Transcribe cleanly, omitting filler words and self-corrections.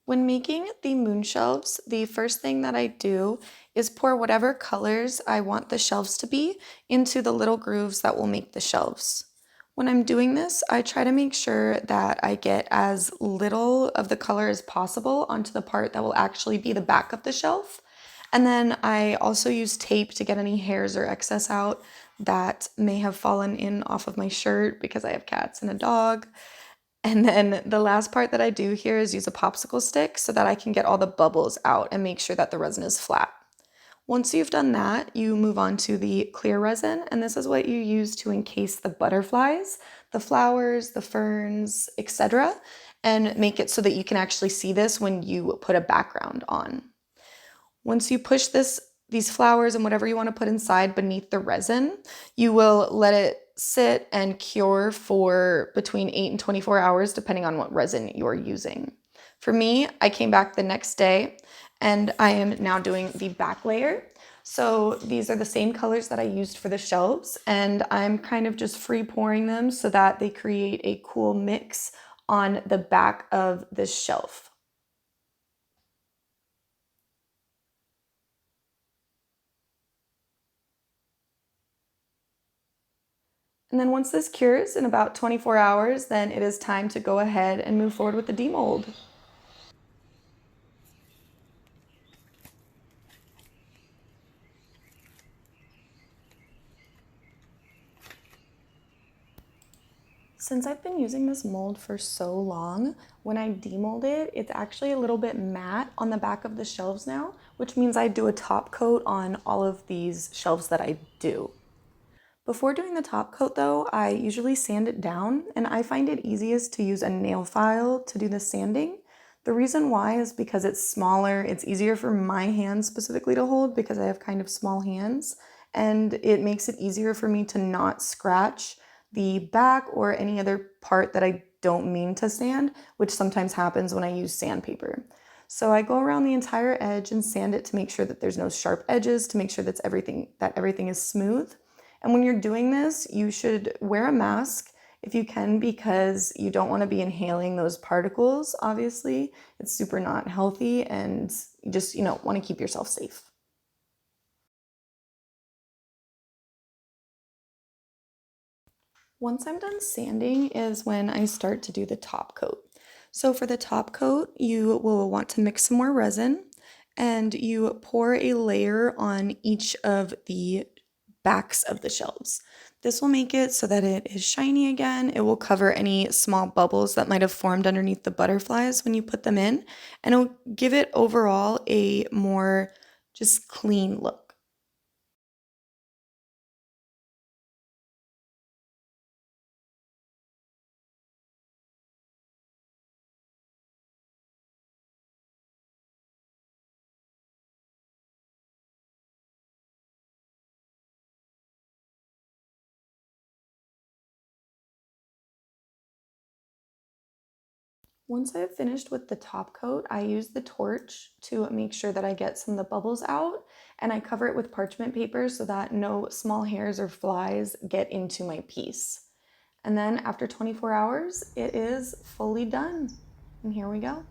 When making the moon shelves, the first thing that I do is pour whatever colors I want the shelves to be into the little grooves that will make the shelves. When I'm doing this, I try to make sure that I get as little of the color as possible onto the part that will actually be the back of the shelf. And then I also use tape to get any hairs or excess out that may have fallen in off of my shirt because I have cats and a dog. And then the last part that I do here is use a popsicle stick so that I can get all the bubbles out and make sure that the resin is flat. Once you've done that, you move on to the clear resin, and this is what you use to encase the butterflies, the flowers, the ferns, etc., and make it so that you can actually see this when you put a background on. Once you push these flowers and whatever you want to put inside beneath the resin, you will let it sit and cure for between 8 and 24 hours, depending on what resin you're using. For me, I came back the next day and I am now doing the back layer. So these are the same colors that I used for the shelves, and I'm kind of just free pouring them so that they create a cool mix on the back of this shelf. And then once this cures in about 24 hours, then it is time to go ahead and move forward with the demold. Since I've been using this mold for so long, when I demold it, it's actually a little bit matte on the back of the shelves now, which means I do a top coat on all of these shelves that I do. Before doing the top coat though, I usually sand it down, and I find it easiest to use a nail file to do the sanding. The reason why is because it's smaller, it's easier for my hands specifically to hold because I have kind of small hands, and it makes it easier for me to not scratch the back or any other part that I don't mean to sand, which sometimes happens when I use sandpaper. So I go around the entire edge and sand it to make sure that there's no sharp edges, to make sure that everything is smooth. And when you're doing this, you should wear a mask if you can, because you don't want to be inhaling those particles. Obviously, it's super not healthy, and you just, want to keep yourself safe. Once I'm done sanding is when I start to do the top coat. So for the top coat, you will want to mix some more resin, and you pour a layer on each of the backs of the shelves. This will make it so that it is shiny again. It will cover any small bubbles that might have formed underneath the butterflies when you put them in, and it'll give it overall a more just clean look. Once I've finished with the top coat, I use the torch to make sure that I get some of the bubbles out, and I cover it with parchment paper so that no small hairs or flies get into my piece. And then after 24 hours, it is fully done. And here we go.